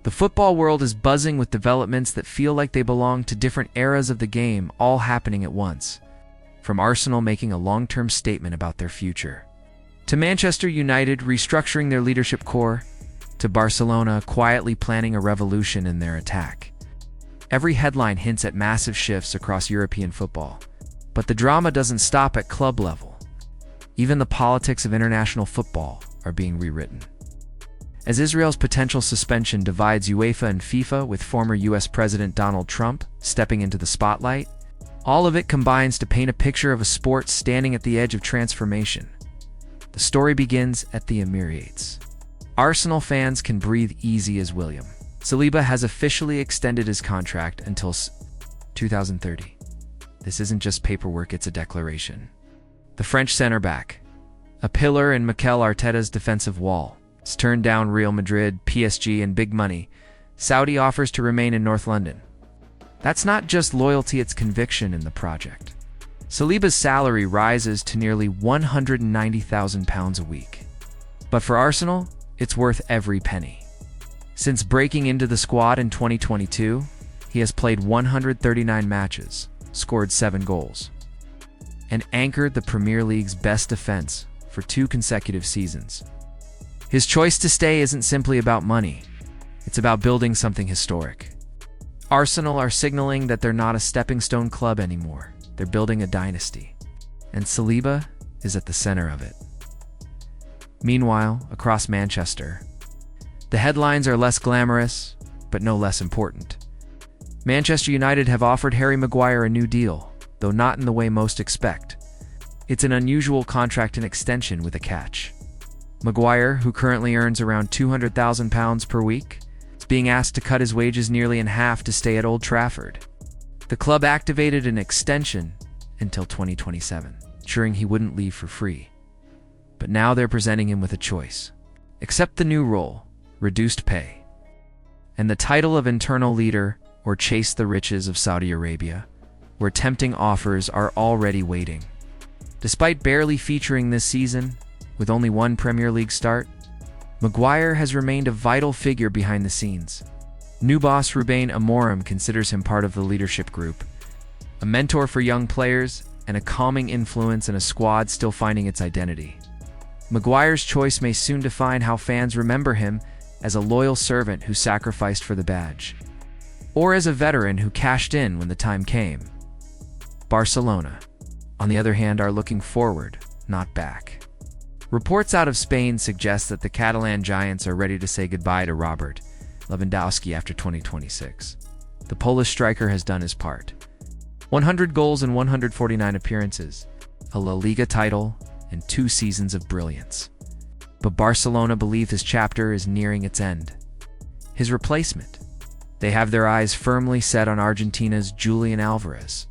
The football world is buzzing with developments that feel like they belong to different eras of the game, all happening at once. From Arsenal making a long-term statement about their future, to Manchester United restructuring their leadership core, to Barcelona quietly planning a revolution in their attack. Every headline hints at massive shifts across European football. But the drama doesn't stop at club level. Even the politics of international football are being rewritten. As Israel's potential suspension divides UEFA and FIFA, with former US President Donald Trump stepping into the spotlight, all of it combines to paint a picture of a sport standing at the edge of transformation. The story begins at the Emirates. Arsenal fans can breathe easy as William Saliba has officially extended his contract until 2030. This isn't just paperwork, it's a declaration. The French center-back, a pillar in Mikel Arteta's defensive wall, has turned down Real Madrid, PSG, and big money. Saudi offers to remain in North London. That's not just loyalty, it's conviction in the project. Saliba's salary rises to nearly £190,000 a week. But for Arsenal, it's worth every penny. Since breaking into the squad in 2022, he has played 139 matches, scored 7 goals, and anchored the Premier League's best defense for 2 consecutive seasons. His choice to stay isn't simply about money. It's about building something historic. Arsenal are signaling that they're not a stepping stone club anymore. They're building a dynasty. And Saliba is at the center of it. Meanwhile, across Manchester, the headlines are less glamorous, but no less important. Manchester United have offered Harry Maguire a new deal, though not in the way most expect. It's an unusual contract and extension with a catch. Maguire, who currently earns around £200,000 per week, is being asked to cut his wages nearly in half to stay at Old Trafford. The club activated an extension until 2027, ensuring he wouldn't leave for free. But now they're presenting him with a choice. Accept the new role, reduced pay, and the title of internal leader, or chase the riches of Saudi Arabia, where tempting offers are already waiting. Despite barely featuring this season, with only 1 Premier League start, Maguire has remained a vital figure behind the scenes. New boss Ruben Amorim considers him part of the leadership group, a mentor for young players, and a calming influence in a squad still finding its identity. Maguire's choice may soon define how fans remember him, as a loyal servant who sacrificed for the badge, or as a veteran who cashed in when the time came. Barcelona, on the other hand, are looking forward, not back. Reports out of Spain suggest that the Catalan giants are ready to say goodbye to Robert Lewandowski after 2026. The Polish striker has done his part. 100 goals in 149 appearances, a La Liga title, and 2 seasons of brilliance. But Barcelona believe his chapter is nearing its end. His replacement. They have their eyes firmly set on Argentina's Julian Alvarez.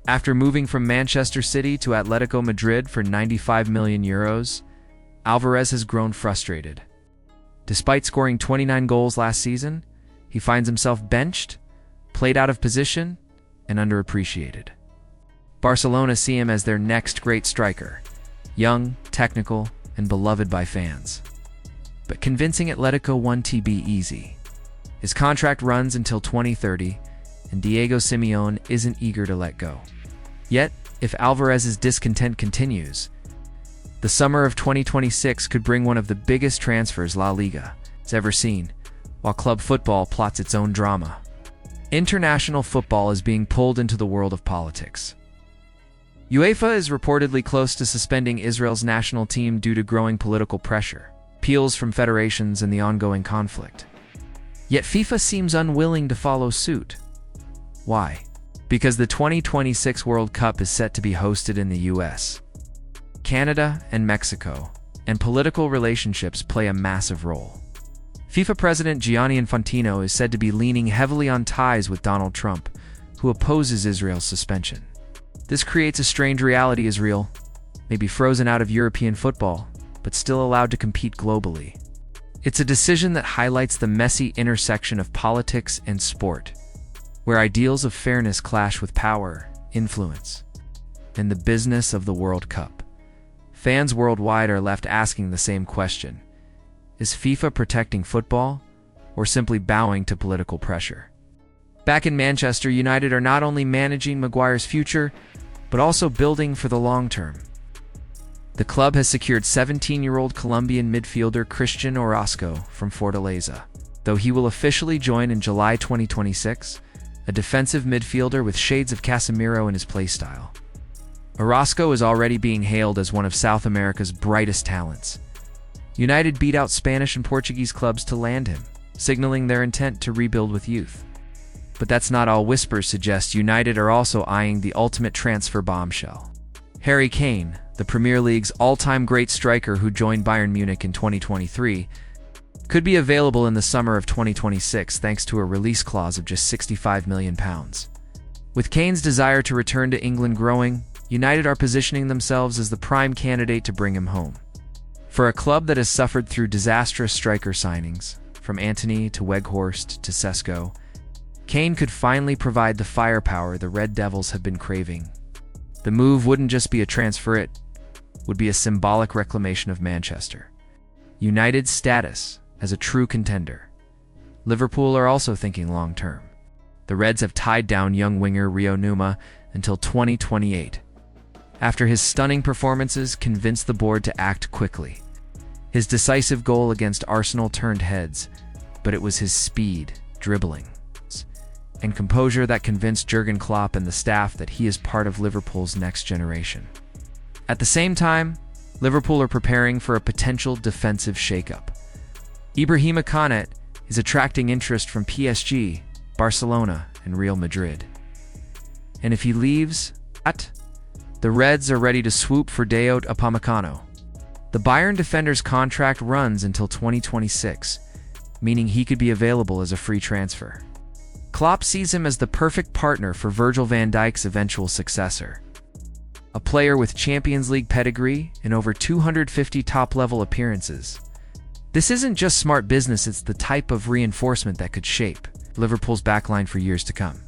After moving from Manchester City to Atletico Madrid for €95 million, Alvarez has grown frustrated. Despite scoring 29 goals last season, he finds himself benched, played out of position, and underappreciated. Barcelona see him as their next great striker, young, technical, and beloved by fans. But convincing Atletico won't be easy. His contract runs until 2030, and Diego Simeone isn't eager to let go. Yet, if Alvarez's discontent continues, the summer of 2026 could bring one of the biggest transfers La Liga has ever seen, while club football plots its own drama. International football is being pulled into the world of politics. UEFA is reportedly close to suspending Israel's national team due to growing political pressure, appeals from federations, and the ongoing conflict. Yet FIFA seems unwilling to follow suit. Why? Because the 2026 World Cup is set to be hosted in the US, Canada, and Mexico, and political relationships play a massive role. FIFA President Gianni Infantino is said to be leaning heavily on ties with Donald Trump, who opposes Israel's suspension. This creates a strange reality. Israel may be frozen out of European football, but still allowed to compete globally. It's a decision that highlights the messy intersection of politics and sport, where ideals of fairness clash with power, influence, and the business of the World Cup. Fans worldwide are left asking the same question: is FIFA protecting football, or simply bowing to political pressure. Back in Manchester, United are not only managing Maguire's future, but also building for the long term. The club has secured 17-year-old Colombian midfielder Christian Orozco from Fortaleza, though he will officially join in July 2026, a defensive midfielder with shades of Casemiro in his playstyle. Orozco is already being hailed as one of South America's brightest talents. United beat out Spanish and Portuguese clubs to land him, signaling their intent to rebuild with youth. But that's not all. Whispers suggest United are also eyeing the ultimate transfer bombshell. Harry Kane, the Premier League's all-time great striker who joined Bayern Munich in 2023, could be available in the summer of 2026 thanks to a release clause of just £65 million. With Kane's desire to return to England growing, United are positioning themselves as the prime candidate to bring him home. For a club that has suffered through disastrous striker signings, from Antony to Weghorst to Sesko, Kane could finally provide the firepower the Red Devils have been craving. The move wouldn't just be a transfer, it would be a symbolic reclamation of Manchester United's status as a true contender. Liverpool are also thinking long-term. The Reds have tied down young winger Rio Numa until 2028. After his stunning performances convinced the board to act quickly. His decisive goal against Arsenal turned heads, but it was his speed, dribbling, and composure that convinced Jurgen Klopp and the staff that he is part of Liverpool's next generation. At the same time, Liverpool are preparing for a potential defensive shakeup. Ibrahima Konaté is attracting interest from PSG, Barcelona, and Real Madrid. And if he leaves, the Reds are ready to swoop for Dayot Upamecano. The Bayern defender's contract runs until 2026, meaning he could be available as a free transfer. Klopp sees him as the perfect partner for Virgil van Dijk's eventual successor. A player with Champions League pedigree and over 250 top-level appearances. This isn't just smart business, it's the type of reinforcement that could shape Liverpool's backline for years to come.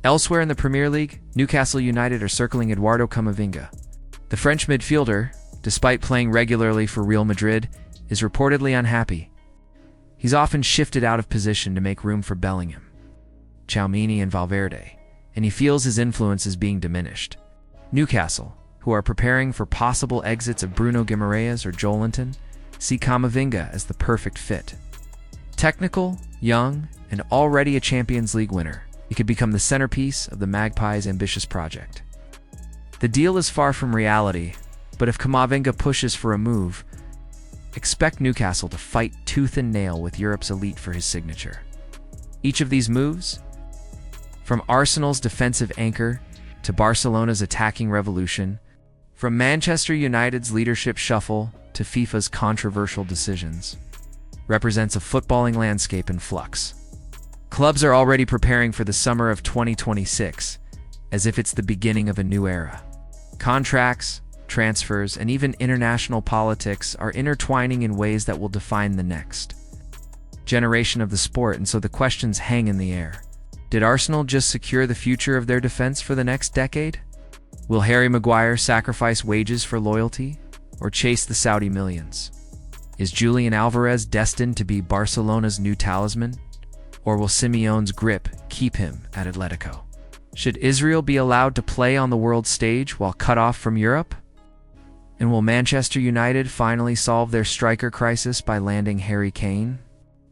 Elsewhere in the Premier League, Newcastle United are circling Eduardo Camavinga. The French midfielder, despite playing regularly for Real Madrid, is reportedly unhappy. He's often shifted out of position to make room for Bellingham, Tchouaméni, and Valverde, and he feels his influence is being diminished. Newcastle, who are preparing for possible exits of Bruno Guimaraes or Joelinton, see Camavinga as the perfect fit. Technical, young, and already a Champions League winner, he could become the centerpiece of the Magpies' ambitious project. The deal is far from reality, but if Camavinga pushes for a move, expect Newcastle to fight tooth and nail with Europe's elite for his signature. Each of these moves, from Arsenal's defensive anchor to Barcelona's attacking revolution, from Manchester United's leadership shuffle to FIFA's controversial decisions, represents a footballing landscape in flux. Clubs are already preparing for the summer of 2026, as if it's the beginning of a new era. Contracts, transfers, and even international politics are intertwining in ways that will define the next generation of the sport, and so the questions hang in the air. Did Arsenal just secure the future of their defense for the next decade? Will Harry Maguire sacrifice wages for loyalty, or chase the Saudi millions? Is Julian Alvarez destined to be Barcelona's new talisman, or will Simeone's grip keep him at Atletico? Should Israel be allowed to play on the world stage while cut off from Europe? And will Manchester United finally solve their striker crisis by landing Harry Kane?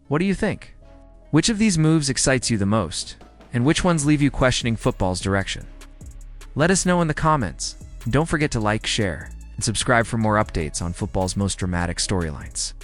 What do you think? Which of these moves excites you the most, and which ones leave you questioning football's direction? Let us know in the comments, and don't forget to like, share, and subscribe for more updates on football's most dramatic storylines.